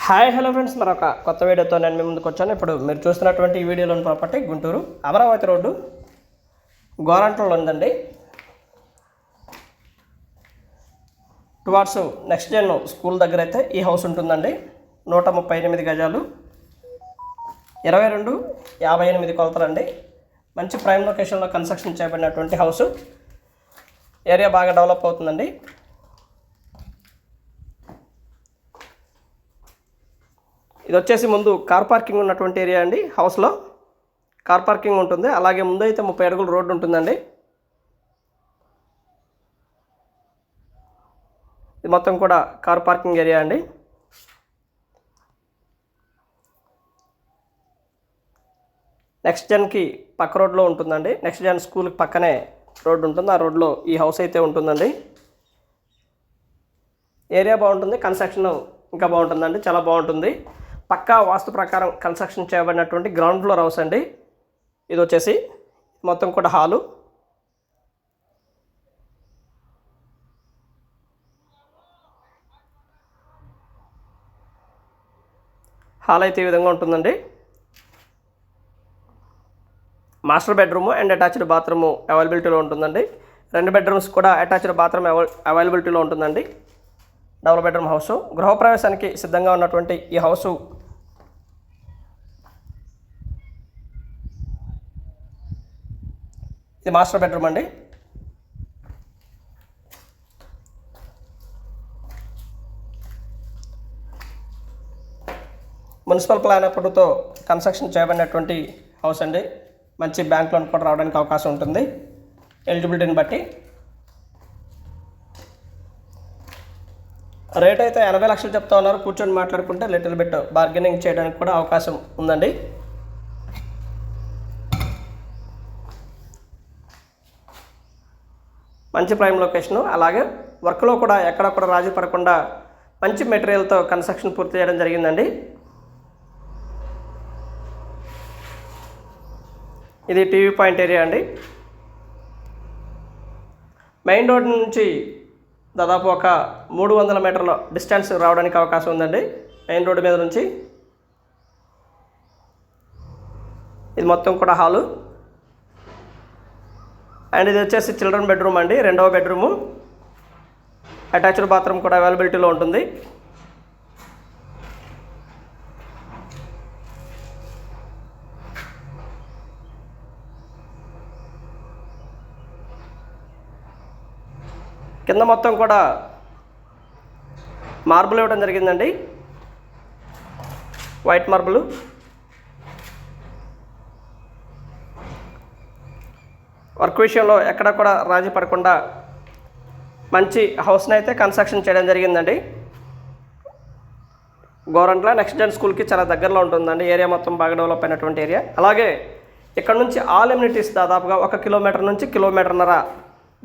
Hi hello friends, మరొక కొత్త వీడియోతో నేను మీ ముందుకు వచ్చాను. ఇప్పుడు మీరు చూస్తున్నటువంటి ఈ వీడియోలోని ప్రాపర్టీ గుంటూరు అమరావతి రోడ్డు గోరంట్లలో ఉందండి. టువార్డ్స్ నెక్స్ట్ జెన్ స్కూల్ దగ్గర అయితే ఈ హౌస్ ఉంటుందండి. 138 గజాలు, 22/58 కొలతలండి. మంచి ప్రైమ్ లొకేషన్లో కన్స్ట్రక్షన్ చేయబడినటువంటి హౌస్. ఏరియా బాగా డెవలప్ అవుతుందండి. ఇది వచ్చేసి ముందు కార్ పార్కింగ్ ఉన్నటువంటి ఏరియా అండి. హౌస్లో కార్ పార్కింగ్ ఉంటుంది. అలాగే ముందు అయితే 30 అడుగుల రోడ్డు ఉంటుందండి. ఇది మొత్తం కూడా కార్ పార్కింగ్ ఏరియా అండి. నెక్స్ట్ జెన్కి పక్క రోడ్లో ఉంటుందండి. నెక్స్ట్ జెన్ స్కూల్కి పక్కనే రోడ్డు ఉంటుంది. ఆ రోడ్లో ఈ హౌస్ అయితే ఉంటుందండి. ఏరియా బాగుంటుంది, కన్స్ట్రక్షన్ ఇంకా బాగుంటుందండి, చాలా బాగుంటుంది. పక్కా వాస్తు ప్రకారం కన్స్ట్రక్షన్ చేయబడినటువంటి గ్రౌండ్ ఫ్లోర్ హౌస్ అండి. ఇది వచ్చేసి మొత్తం కూడా హాల్ అయితే ఈ విధంగా ఉంటుందండి. Master bedroom and attached bathroom అవైలబిలిటీలో ఉంటుందండి. 2 బెడ్రూమ్స్ కూడా అటాచ్డ్ బాత్రూమ్ అవైలబిలిటీలో ఉంటుందండి. Double bedroom house. గృహప్రవేశానికి సిద్ధంగా ఉన్నటువంటి ఈ హౌసు ఇది మాస్టర్ బెడ్రూమ్ అండి. మున్సిపల్ ప్లాన్ అప్పుడుతో కన్స్ట్రక్షన్ చేయబడినటువంటి హౌస్ అండి. మంచి బ్యాంక్ లోన్ కూడా రావడానికి అవకాశం ఉంటుంది ఎలిజిబిలిటీని బట్టి. రేట్ అయితే 80 లక్షలు చెప్తా ఉన్నారు. కూర్చొని మాట్లాడుకుంటే లిటిల్ బిట్ బార్గెనింగ్ చేయడానికి కూడా అవకాశం ఉందండి. మంచి ప్రైమ్ లొకేషను. అలాగే వర్క్లో కూడా ఎక్కడ కూడా రాజీ పడకుండా మంచి మెటీరియల్తో కన్స్ట్రక్షన్ పూర్తి చేయడం జరిగిందండి. ఇది టీవీ పాయింట్ ఏరియా అండి. మెయిన్ రోడ్ నుంచి దాదాపు ఒక 300 మీటర్ల డిస్టెన్స్ రావడానికి అవకాశం ఉందండి. మెయిన్ రోడ్డు మీద నుంచి ఇది మొత్తం కూడా హాలు. అండ్ ఇది వచ్చేసి చిల్డ్రన్ బెడ్రూమ్ అండి. 2వ బెడ్రూము. అటాచ్డ్ బాత్రూమ్ కూడా అవైలబిలిటీలో ఉంటుంది. కింద మొత్తం కూడా మార్బుల్ ఇవ్వడం జరిగిందండి, వైట్ మార్బుల్. వర్క్ విషయంలో ఎక్కడ కూడా రాజీ పడకుండా మంచి హౌస్ని అయితే కన్స్ట్రక్షన్ చేయడం జరిగిందండి. గోరంట్ల నెక్స్ట్ జెన్ స్కూల్కి చాలా దగ్గరలో ఉంటుందండి. ఏరియా మొత్తం బాగా డెవలప్ అయినటువంటి ఏరియా. అలాగే ఇక్కడ నుంచి ఆల్ ఎమ్యూనిటీస్ దాదాపుగా 1 కిలోమీటర్ నుంచి 1.5 కిలోమీటర్ల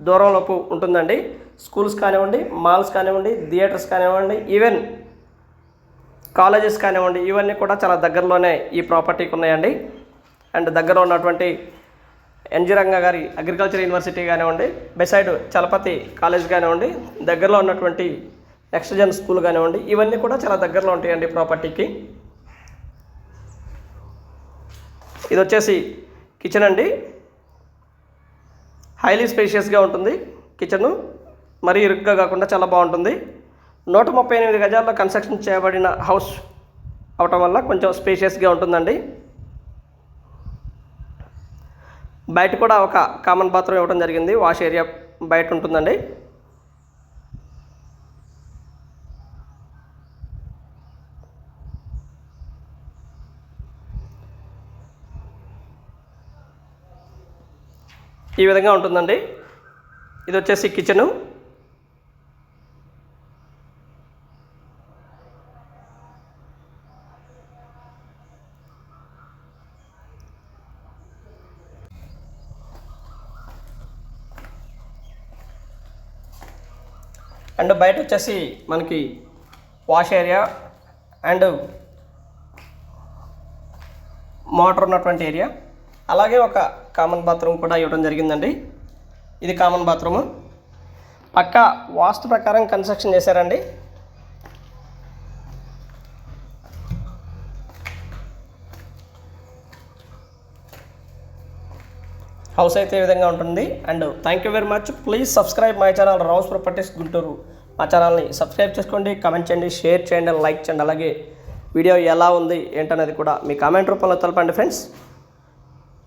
దూరంలోపు ఉంటుందండి. స్కూల్స్ కానివ్వండి, మాల్స్ కానివ్వండి, థియేటర్స్ కానివ్వండి, ఈవెన్ కాలేజెస్ కానివ్వండి, ఇవన్నీ కూడా చాలా దగ్గరలోనే ఈ ప్రాపర్టీకి ఉన్నాయండి. అండ్ దగ్గరలో ఉన్నటువంటి ఎన్జి రంగా గారి అగ్రికల్చర్ యూనివర్సిటీ కానివ్వండి, బెసైడ్ చలపతి కాలేజ్ కానివ్వండి, దగ్గరలో ఉన్నటువంటి నెక్స్ట్ జెన్ స్కూల్ కానివ్వండి, ఇవన్నీ కూడా చాలా దగ్గరలో ఉంటాయండి ప్రాపర్టీకి. ఇది వచ్చేసి కిచెన్ అండి. హైలీ స్పేషియస్గా ఉంటుంది కిచెను. మరీ ఇరుగ్గా కాకుండా చాలా బాగుంటుంది. 138 గజాల్లో కన్స్ట్రక్షన్ చేయబడిన హౌస్ అవటం వల్ల కొంచెం స్పేషియస్గా ఉంటుందండి. బయట కూడా ఒక కామన్ బాత్రూమ్ ఇవ్వడం జరిగింది. వాష్ ఏరియా బయట ఉంటుందండి. ఈ విధంగా ఉంటుందండి. ఇది వచ్చేసి కిచెను. అండ్ బయట వచ్చేసి మనకి వాష్ ఏరియా అండ్ మోటార్ ఉన్నటువంటి ఏరియా, అలాగే ఒక కామన్ బాత్రూమ్ కూడా ఇవ్వడం జరిగిందండి. ఇది కామన్ బాత్రూము. పక్కా వాస్తు ప్రకారం కన్స్ట్రక్షన్ చేశారండి. హౌస్ అయితే ఈ విధంగా ఉంటుంది. And thank you very much. Please subscribe my channel రౌస్ ప్రాపర్టీస్ గుంటూరు. మా ఛానల్ని సబ్స్క్రైబ్ చేసుకోండి, కామెంట్ చేయండి, షేర్ చేయండి, లైక్ చేయండి. అలాగే వీడియో ఎలా ఉంది ఏంటనేది కూడా మీ కామెంట్ రూపంలో తెలపండి ఫ్రెండ్స్.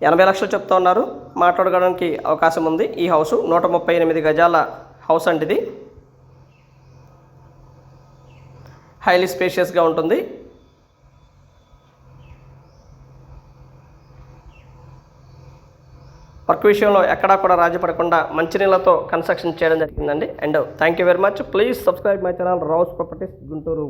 80 లక్షలు చెప్తా ఉన్నారు, మాట్లాడుకోవడానికి అవకాశం ఉంది. ఈ హౌస్ 138 గజాల హౌస్ అండి. ఇది హైలీ స్పేషియస్గా ఉంటుంది. వర్క్ విషయంలో ఎక్కడా కూడా రాజీ పడకుండా మంచినీళ్ళతో కన్స్ట్రక్షన్ చేయడం జరిగిందండి. And thank you very much. Please subscribe my channel రౌస్ ప్రాపర్టీస్ గుంటూరు.